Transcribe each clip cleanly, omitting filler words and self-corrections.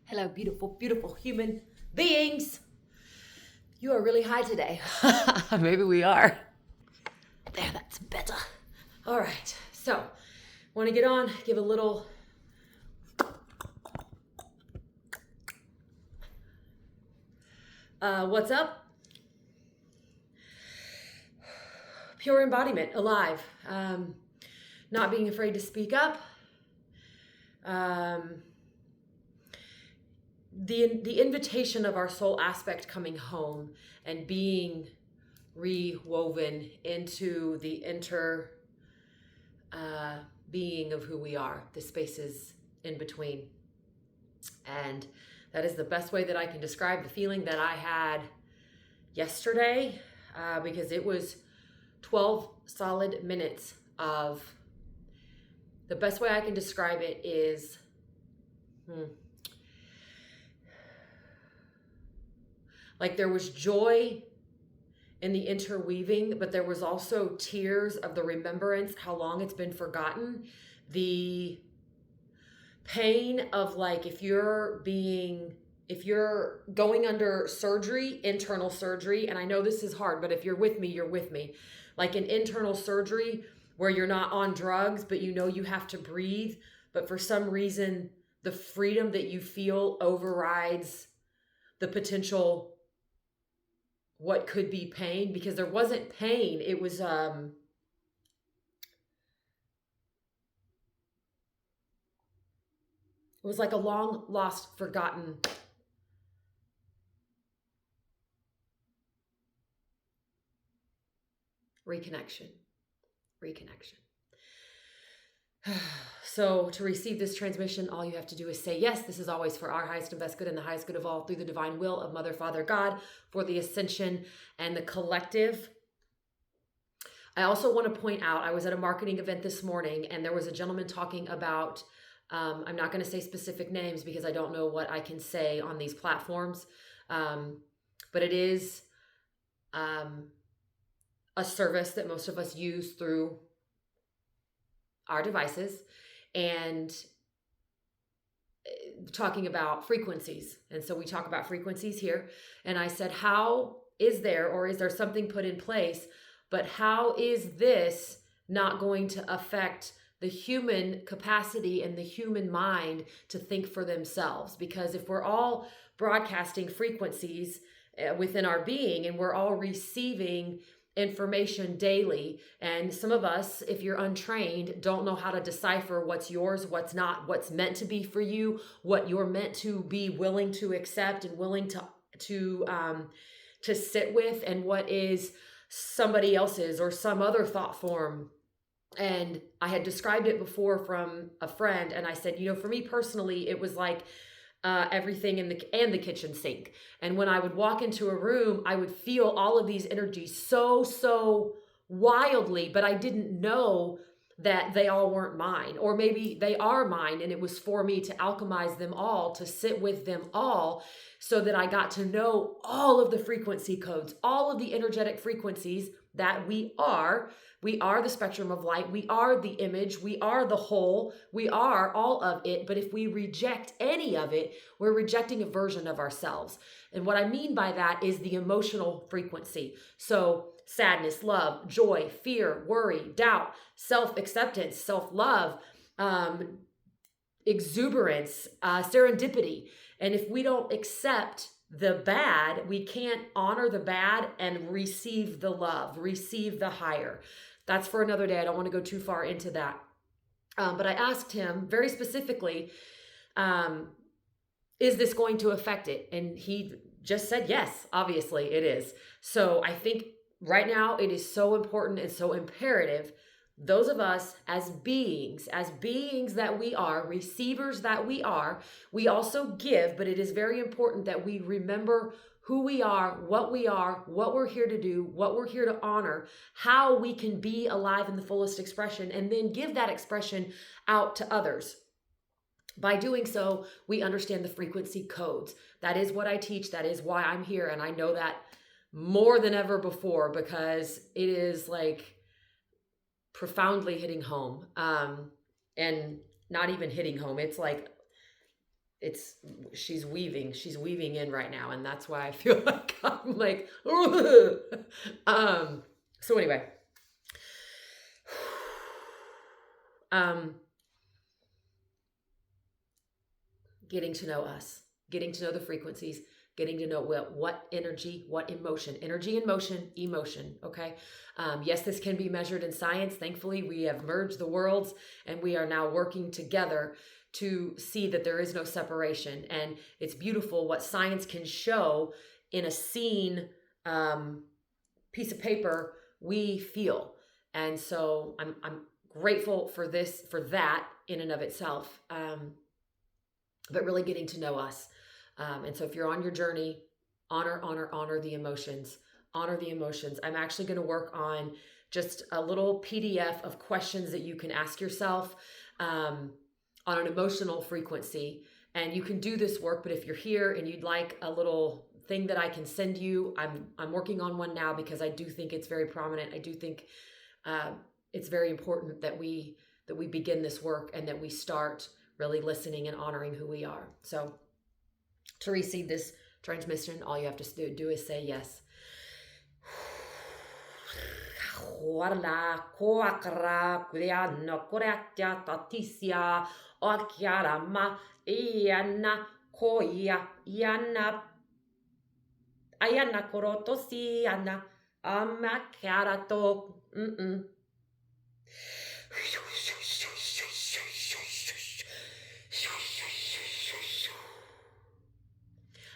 Hello, beautiful, beautiful human beings. You are really high today. Maybe we are. There, that's better. All right, so want to get on, give a little what's up? Pure embodiment, alive. Not being afraid to speak up. The invitation of our soul aspect coming home and being rewoven into the inter being of who we are, the spaces in between. And that is the best way that I can describe the feeling that I had yesterday, because it was 12 solid minutes of, the best way I can describe it is, like there was joy in the interweaving, but there was also tears of the remembrance, how long it's been forgotten. The pain of, like, if you're going under surgery, internal surgery, and I know this is hard, but if you're with me, you're with me. Like an internal surgery where you're not on drugs, but you know you have to breathe, but for some reason, the freedom that you feel overrides the potential what could be pain, because there wasn't pain. It was like a long lost, forgotten reconnection. So to receive this transmission, all you have to do is say, yes, this is always for our highest and best good and the highest good of all, through the divine will of Mother, Father, God, for the ascension and the collective. I also want to point out, I was at a marketing event this morning and there was a gentleman talking about, I'm not going to say specific names because I don't know what I can say on these platforms, but it is a service that most of us use through our devices, and talking about frequencies. And so we talk about frequencies here. And I said, how is there something put in place, but how is this not going to affect the human capacity and the human mind to think for themselves? Because if we're all broadcasting frequencies within our being, and we're all receiving information daily, and some of us, if you're untrained, don't know how to decipher what's yours, what's not, what's meant to be for you, what you're meant to be willing to accept and willing to sit with, and what is somebody else's or some other thought form. And I had described it before from a friend, and I said, for me personally, it was like everything in the kitchen sink. And when I would walk into a room, I would feel all of these energies so wildly, but I didn't know that they all weren't mine, or maybe they are mine, and it was for me to alchemize them all, to sit with them all, so that I got to know all of the frequency codes, all of the energetic frequencies that we are. We are the spectrum of light. We are the image. We are the whole. We are all of it. But if we reject any of it, we're rejecting a version of ourselves. And what I mean by that is the emotional frequency. So sadness, love, joy, fear, worry, doubt, self-acceptance, self-love, exuberance, serendipity. And if we don't accept the bad, we can't honor the bad and receive the love, receive the higher. That's for another day. I don't want to go too far into that. But I asked him very specifically, is this going to affect it? And he just said, yes, obviously it is. So I think right now it is so important and so imperative, those of us as beings that we are, receivers that we are, we also give, but it is very important that we remember who we are, what we're here to do, what we're here to honor, how we can be alive in the fullest expression, and then give that expression out to others. By doing so, we understand the frequency codes. That is what I teach. That is why I'm here. And I know that more than ever before, because it is like profoundly hitting home. And not even hitting home. It's like it's she's weaving in right now, and that's why I feel like I'm like so anyway, um getting to know us, getting to know the frequencies, getting to know what energy, what emotion, energy and emotion. Okay. Yes, this can be measured in science. Thankfully, we have merged the worlds and we are now working together to see that there is no separation. And it's beautiful what science can show in a seen piece of paper we feel. And so I'm grateful for this, for that in and of itself. But really getting to know us. And so if you're on your journey, honor the emotions. Honor the emotions. I'm actually going to work on just a little PDF of questions that you can ask yourself on an emotional frequency. And you can do this work, but if you're here and you'd like a little thing that I can send you, I'm working on one now because I do think it's very prominent. I do think it's very important that we begin this work and that we start really listening and honoring who we are. So to receive this transmission, all you have to do is say yes.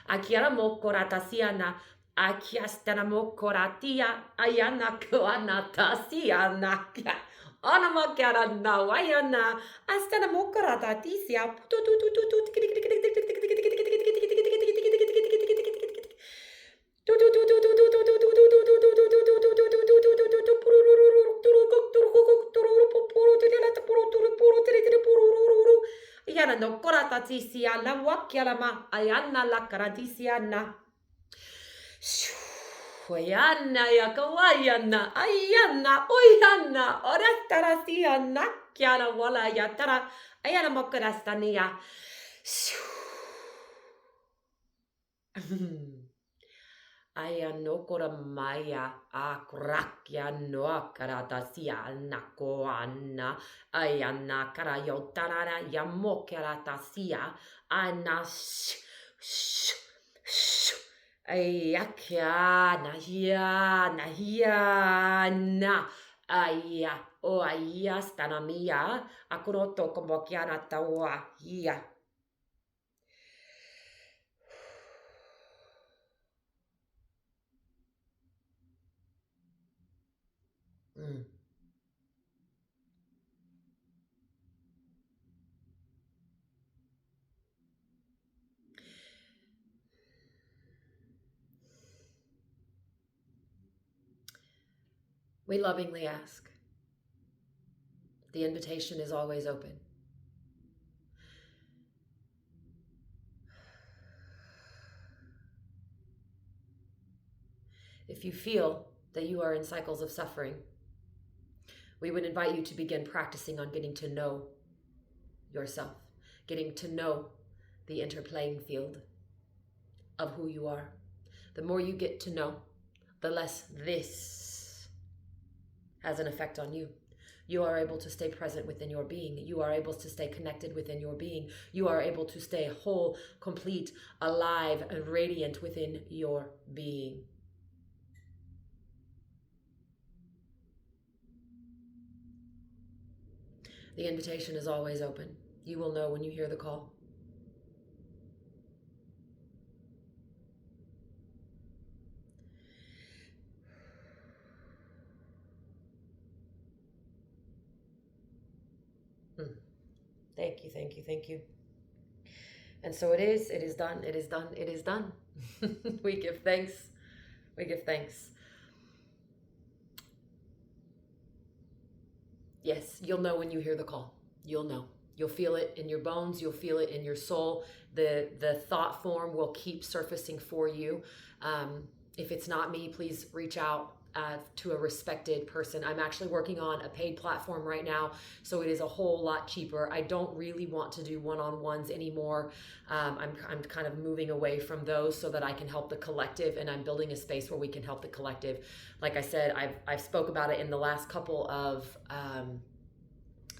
Akiara mokoratasiana, akiastana mokoratia, ayana koanatasiana. Anamakiara nawayana, astana mokoratatisia. Yana no koratatisia la wakialama ayana la karatisiana. Oyana ya kawayana ayana oyana oratarasiana kiara wala yatara ayana mokorastania. Ayano koramaya akrakya no karatasia nakoana ayana karayotara yamokaratasia ana ayakya nahia na aya o aya stanamia akuroto komokiana tawa ya. We lovingly ask. The invitation is always open. If you feel that you are in cycles of suffering, we would invite you to begin practicing on getting to know yourself, getting to know the interplaying field of who you are. The more you get to know, the less this has an effect on you. You are able to stay present within your being. You are able to stay connected within your being. You are able to stay whole, complete, alive, and radiant within your being. The invitation is always open. You will know when you hear the call. Thank you, thank you, thank you. And so it is done, it is done, it is done. We give thanks. We give thanks. Yes, you'll know when you hear the call. You'll know. You'll feel it in your bones. You'll feel it in your soul. The thought form will keep surfacing for you. If it's not me, please reach out. to a respected person. I'm actually working on a paid platform right now, so it is a whole lot cheaper. I don't really want to do one-on-ones anymore. I'm kind of moving away from those so that I can help the collective, and I'm building a space where we can help the collective. Like I said, I've spoke about it in the last couple of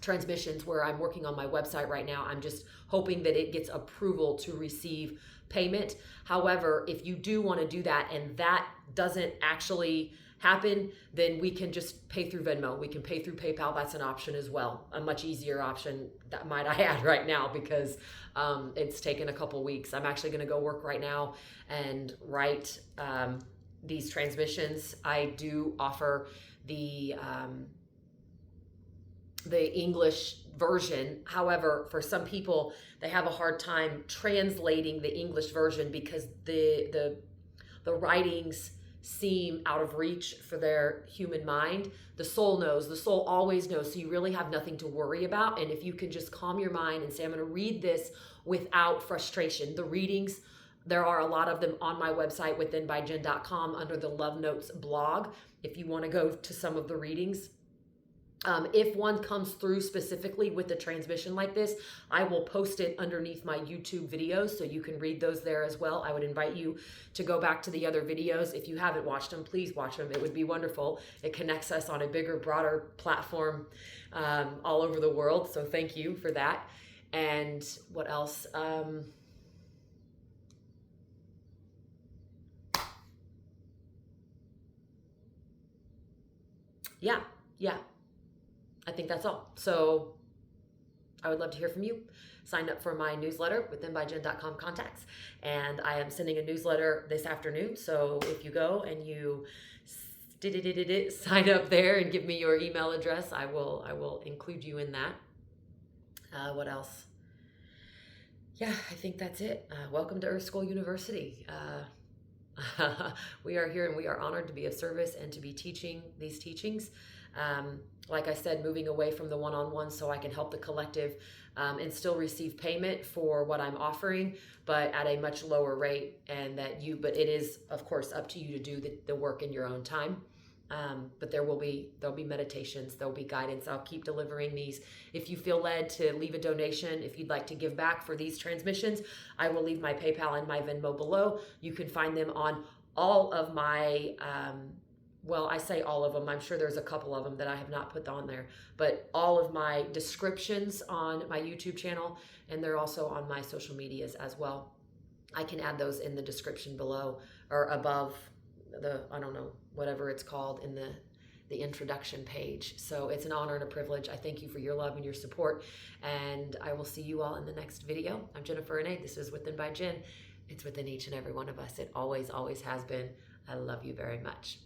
transmissions where I'm working on my website right now. I'm just hoping that it gets approval to receive payment. However, if you do want to do that and that doesn't actually happen, then we can just pay through Venmo. We can pay through PayPal. That's an option as well. A much easier option, that might I add, right now, because it's taken a couple weeks. I'm actually going to go work right now and write these transmissions. I do offer the English version. However, for some people, they have a hard time translating the English version because the writings seem out of reach for their human mind. The soul knows, the soul always knows, so you really have nothing to worry about. And if you can just calm your mind and say, I'm going to read this without frustration. The readings, there are a lot of them on my website, withinbyjen.com, under the Love Notes blog, if you want to go to some of the readings. If one comes through specifically with a transmission like this, I will post it underneath my YouTube videos so you can read those there as well. I would invite you to go back to the other videos. If you haven't watched them, please watch them. It would be wonderful. It connects us on a bigger, broader platform all over the world. So thank you for that. And what else? Yeah. I think that's all. So I would love to hear from you. Sign up for my newsletter, withinbyjen.com contacts. And I am sending a newsletter this afternoon. So if you go and you sign up there and give me your email address, I will include you in that. What else? Yeah, I think that's it. Welcome to Earth School University. We are here and we are honored to be of service and to be teaching these teachings. Like I said, moving away from the one-on-one so I can help the collective and still receive payment for what I'm offering, but at a much lower rate. And but it is, of course, up to you to do the work in your own time. But there'll be meditations, there'll be guidance. I'll keep delivering these. If you feel led to leave a donation, if you'd like to give back for these transmissions, I will leave my PayPal and my Venmo below. You can find them on all of my well, I say all of them. I'm sure there's a couple of them that I have not put on there, but all of my descriptions on my YouTube channel, and they're also on my social medias as well. I can add those in the description below or above I don't know, whatever it's called in the introduction page. So it's an honor and a privilege. I thank you for your love and your support, and I will see you all in the next video. I'm Jennifer Renee. This is Within by Jen. It's within each and every one of us. It always, always has been. I love you very much.